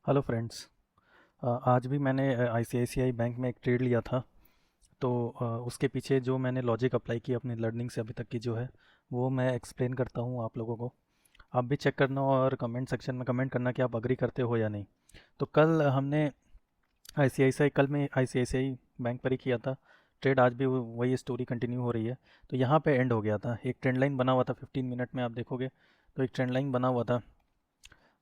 Hello friends. आज भी मैंने आईसीआईसीआई बैंक में एक ट्रेड लिया था। तो उसके पीछे जो मैंने लॉजिक अप्लाई की अपनी लर्निंग से अभी तक की जो है वो मैं एक्सप्लेन करता हूँ आप लोगों को। आप भी चेक करना और कमेंट सेक्शन में कमेंट करना कि आप अग्री करते हो या नहीं। तो कल हमने आईसीआईसीआई कल में आईसीआईसीआई बैंक पर ही किया था ट्रेड। आज भी वही स्टोरी कंटिन्यू हो रही है। तो यहाँ पे एंड हो गया था, एक ट्रेंड लाइन बना हुआ था 15 मिनट में आप देखोगे तो एक ट्रेंड लाइन बना हुआ था।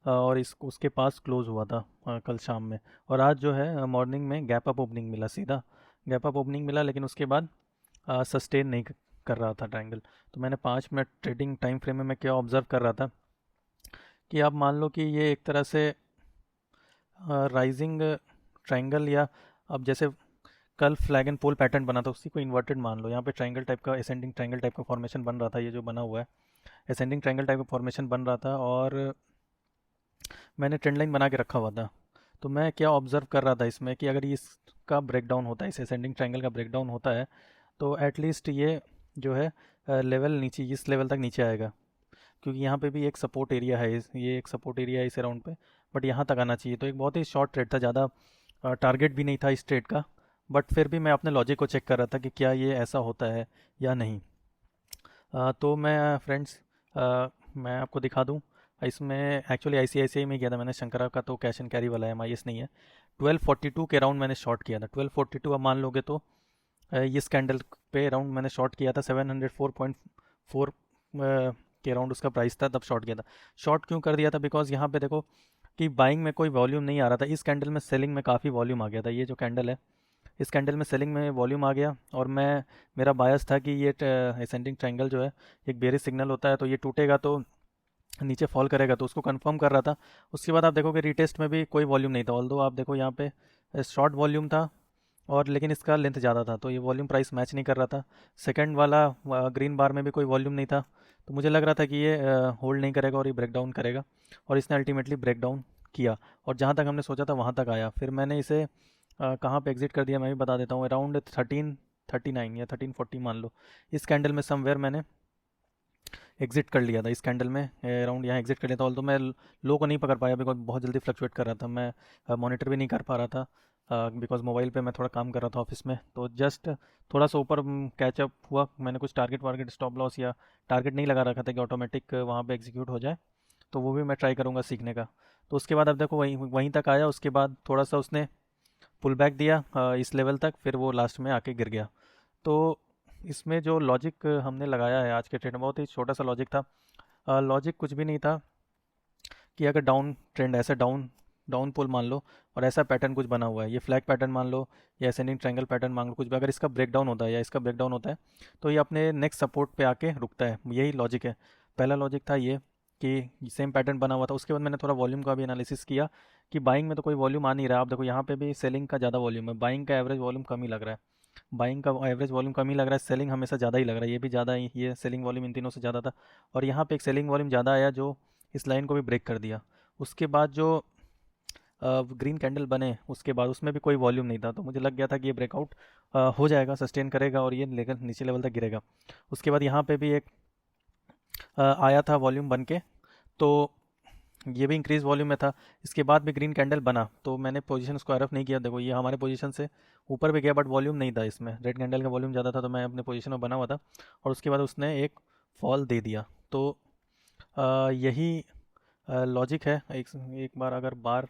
और इस उसके पास क्लोज हुआ था कल शाम में। और आज जो है मॉर्निंग में गैप अप ओपनिंग मिला, सीधा गैप अप ओपनिंग मिला, लेकिन उसके बाद सस्टेन नहीं कर रहा था ट्रायंगल। तो मैंने 5 मिनट ट्रेडिंग टाइम फ्रेम में मैं क्या ऑब्जर्व कर रहा था कि आप मान लो कि ये एक तरह से राइजिंग ट्रायंगल, या अब जैसे कल फ्लैग एंड पोल पैटर्न बना था उसी को इन्वर्टेड मान लो। यहाँ पे ट्रायंगल टाइप का, असेंडिंग ट्रायंगल टाइप का फॉर्मेशन बन रहा था, ये जो बना हुआ है असेंडिंग ट्रायंगल टाइप का फॉर्मेशन बन रहा था। और मैंने ट्रेंड लाइन बना के रखा हुआ था। तो मैं क्या ऑब्जर्व कर रहा था इसमें कि अगर ये इसका ब्रेकडाउन होता है, इस असेंडिंग ट्रायंगल का ब्रेकडाउन होता है, तो एटलीस्ट ये जो है लेवल नीचे, इस लेवल तक नीचे आएगा। क्योंकि यहाँ पे भी एक सपोर्ट एरिया है, ये एक सपोर्ट एरिया है इस अराउंड पे। बट यहाँ तक आना चाहिए। तो एक बहुत ही शॉर्ट ट्रेड था, ज़्यादा टारगेट भी नहीं था इस ट्रेड का। बट फिर भी मैं अपने लॉजिक को चेक कर रहा था कि क्या ये ऐसा होता है या नहीं। तो मैं फ्रेंड्स, मैं आपको दिखा दूं। इसमें एक्चुअली आईसीआईसीआई में किया था मैंने, शंकरा का तो कैश एंड कैरी वाला है, एमआईएस नहीं है। 1242 के अराउंड मैंने शॉर्ट किया था। 1242 अब मान लोगे तो ये कैंडल पे अराउंड मैंने शॉर्ट किया था। 704.4 के अराउंड उसका प्राइस था, तब शॉर्ट किया था। शॉर्ट क्यों कर दिया था? बिकॉज यहाँ पे देखो कि बाइंग में कोई वॉल्यूम नहीं आ रहा था। इस कैंडल में सेलिंग में काफ़ी वॉल्यूम आ गया था। ये जो कैंडल है, इस कैंडल में सेलिंग में वॉल्यूम आ गया। और मैं, मेरा बायस था कि ये असेंडिंग ट्रायंगल जो है एक बेरिश सिग्नल होता है, तो ये टूटेगा तो नीचे फॉल करेगा, तो उसको कंफर्म कर रहा था। उसके बाद आप देखोगे रीटेस्ट में भी कोई वॉल्यूम नहीं था, ऑल्दो आप देखो यहाँ पे शॉर्ट वॉल्यूम था, और लेकिन इसका लेंथ ज़्यादा था, तो ये वॉल्यूम प्राइस मैच नहीं कर रहा था। सेकंड वाला ग्रीन बार में भी कोई वॉल्यूम नहीं था। तो मुझे लग रहा था कि ये होल्ड नहीं करेगा और ये ब्रेक डाउन करेगा। और इसने अल्टीमेटली ब्रेक डाउन किया, और जहाँ तक हमने सोचा था वहाँ तक आया। फिर मैंने इसे कहाँ पे एग्जिट कर दिया मैं भी बता देता हूँ। अराउंड 1339 या 1340 मान लो, इस कैंडल में समवेयर मैंने एग्जिट कर लिया था। इस कैंडल में अराउंड यहाँ एग्जिट कर लिया था। ऑल्दो मैं लो को नहीं पकड़ पाया, बिकॉज बहुत जल्दी फ्लक्चुएट कर रहा था। मैं मॉनिटर भी नहीं कर पा रहा था, बिकॉज मोबाइल पे मैं थोड़ा काम कर रहा था ऑफिस में। तो जस्ट थोड़ा सा ऊपर कैचअप हुआ। मैंने कुछ टारगेट वारगेट, स्टॉप लॉस या टारगेट नहीं लगा रखा था कि ऑटोमेटिक वहाँ पे एग्जीक्यूट हो जाए। तो वो भी मैं ट्राई करूँगा सीखने का। तो उसके बाद अब देखो वहीं वहीं तक आया। उसके बाद थोड़ा सा उसने पुल बैक दिया इस लेवल तक, फिर वो लास्ट में आके गिर गया। तो इसमें जो लॉजिक हमने लगाया है आज के ट्रेड में, बहुत ही छोटा सा लॉजिक था। लॉजिक कुछ भी नहीं था कि अगर डाउन ट्रेंड, ऐसा डाउन डाउन पुल मान लो, और ऐसा पैटर्न कुछ बना हुआ है, ये फ्लैग पैटर्न मान लो या असेंडिंग ट्रायंगल पैटर्न मान लो, कुछ भी अगर इसका ब्रेकडाउन होता है या इसका ब्रेकडाउन होता है, तो ये अपने नेक्स्ट सपोर्ट पे आके रुकता है। यही लॉजिक है। पहला लॉजिक था ये कि सेम पैटर्न बना हुआ था। उसके बाद मैंने थोड़ा वॉल्यूम का भी एनालिसिस किया कि बाइंग में तो कोई वॉल्यूम आ नहीं रहा। आप देखो यहाँ पे भी सेलिंग का ज़्यादा वॉल्यूम है, बाइंग का एवरेज वॉल्यूम कम ही लग रहा है। बाइंग का एवरेज वॉल्यूम कम ही लग रहा है, सेलिंग हमेशा ज़्यादा ही लग रहा है। ये भी ज़्यादा ही, ये सेलिंग वॉल्यूम इन तीनों से ज़्यादा था। और यहाँ पे एक सेलिंग वॉल्यूम ज़्यादा आया जो इस लाइन को भी ब्रेक कर दिया। उसके बाद जो ग्रीन कैंडल बने उसके बाद उसमें भी कोई वॉल्यूम नहीं था। तो मुझे लग गया था कि ये ब्रेकआउट हो जाएगा, सस्टेन करेगा और ये लेकर नीचे लेवल तक गिरेगा। उसके बाद यहाँ पे भी एक आया था वॉल्यूम बन के, तो ये भी इंक्रीज वॉल्यूम में था। इसके बाद भी ग्रीन कैंडल बना, तो मैंने पोजीशन उसको आरएफ नहीं किया। देखो ये हमारे पोजीशन से ऊपर भी गया, बट वॉल्यूम नहीं था इसमें। रेड कैंडल का वॉल्यूम ज़्यादा था, तो मैं अपने पोजीशन में बना हुआ था। और उसके बाद उसने एक फॉल दे दिया। तो यही लॉजिक है। एक बार अगर बार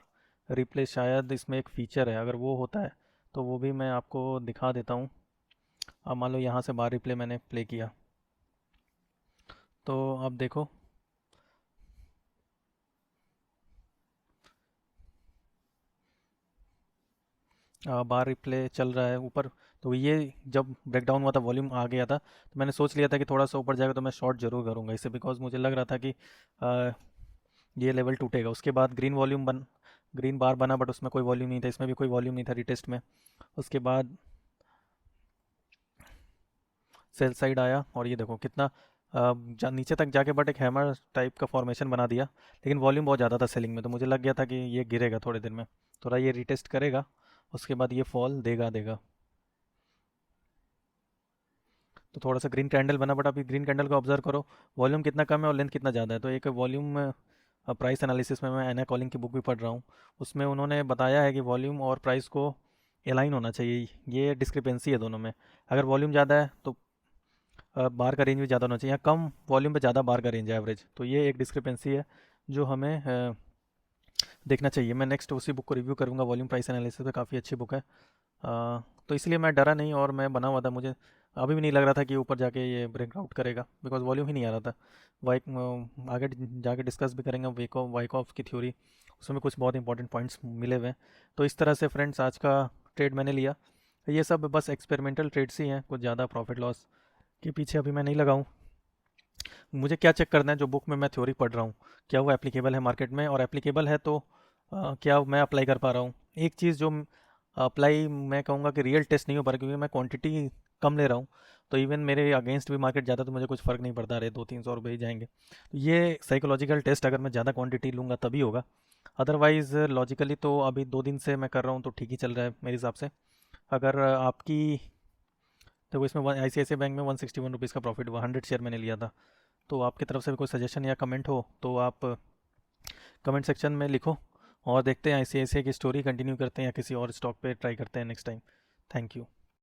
रिप्ले, शायद इसमें एक फीचर है, अगर वो होता है तो वो भी मैं आपको दिखा देता हूँ। अब मान लो यहाँ से बार रिप्ले मैंने प्ले किया, तो अब देखो बार रिप्ले चल रहा है ऊपर। तो ये जब ब्रेकडाउन हुआ था, वॉल्यूम आ गया था, तो मैंने सोच लिया था कि थोड़ा सा ऊपर जाएगा तो मैं शॉर्ट जरूर करूँगा इसे, बिकॉज मुझे लग रहा था कि आ, ये लेवल टूटेगा। उसके बाद ग्रीन बार बना, बट उसमें कोई वॉल्यूम नहीं था, इसमें भी कोई वॉल्यूम नहीं था रिटेस्ट में। उसके बाद सेल साइड आया, और ये देखो कितना नीचे तक जाके, बट एक हैमर टाइप का फॉर्मेशन बना दिया। लेकिन वॉल्यूम बहुत ज़्यादा था सेलिंग में, तो मुझे लग गया था कि ये गिरेगा थोड़े दिन में, थोड़ा ये रिटेस्ट करेगा, उसके बाद ये फॉल देगा देगा। तो थोड़ा सा ग्रीन कैंडल बना, बट अभी ग्रीन कैंडल को ऑब्जर्व करो, वॉल्यूम कितना कम है और लेंथ कितना ज़्यादा है। तो एक वॉल्यूम प्राइस एनालिसिस में मैं एना कॉलिंग की बुक भी पढ़ रहा हूँ। उसमें उन्होंने बताया है कि वॉल्यूम और प्राइस को अलाइन होना चाहिए, ये डिस्क्रिपेंसी है दोनों में। अगर वॉल्यूम ज़्यादा है तो बार का रेंज भी ज़्यादा होना चाहिए, या कम वॉल्यूम पे ज़्यादा बार का रेंज है एवरेज, तो ये एक डिस्क्रिपेंसी है जो हमें देखना चाहिए। मैं नेक्स्ट उसी बुक को रिव्यू करूँगा, वॉल्यूम प्राइस एनालिसिस पे, काफ़ी अच्छी बुक है। तो इसलिए मैं डरा नहीं और मैं बना हुआ था। मुझे अभी भी नहीं लग रहा था कि ऊपर जाके ये ब्रेकआउट करेगा, बिकॉज वॉल्यूम ही नहीं आ रहा था। वाइक आगे जाके डिस्कस भी करेंगे वाइकॉफ की थ्योरी, उसमें कुछ बहुत इंपॉर्टेंट पॉइंट्स मिले हुए हैं। तो इस तरह से फ्रेंड्स आज का ट्रेड मैंने लिया। ये सब बस एक्सपेरिमेंटल ट्रेड्स ही हैं, कुछ ज़्यादा प्रॉफिट लॉस के पीछे अभी मैं नहीं लगाऊँ। मुझे क्या चेक करना है, जो बुक में मैं थ्योरी पढ़ रहा हूँ क्या वो एप्लीकेबल है मार्केट में, और एप्लीकेबल है तो क्या मैं अप्लाई कर पा रहा हूँ। एक चीज़ जो अप्लाई मैं कहूँगा कि रियल टेस्ट नहीं हो पा रहा, क्योंकि मैं क्वांटिटी कम ले रहा हूँ। तो इवन मेरे अगेंस्ट भी मार्केट जाता तो मुझे कुछ फ़र्क नहीं पड़ता, रहे 200-300 रुपये ही जाएंगे। तो ये साइकोलॉजिकल टेस्ट अगर मैं ज़्यादा क्वांटिटी लूँगा तभी होगा। अदरवाइज़ लॉजिकली तो अभी 2 दिन से मैं कर रहा हूँ तो ठीक ही चल रहा है मेरे हिसाब से। अगर आपकी, देखो इसमें ICICI बैंक में 161 रुपीज़ का प्रॉफिट हुआ, 100 शेयर मैंने लिया था। तो आपकी तरफ से भी कोई सजेशन या कमेंट हो तो आप कमेंट सेक्शन में लिखो, और देखते हैं ICICI की स्टोरी कंटिन्यू करते हैं या किसी और स्टॉक पे ट्राई करते हैं नेक्स्ट टाइम। Thank you.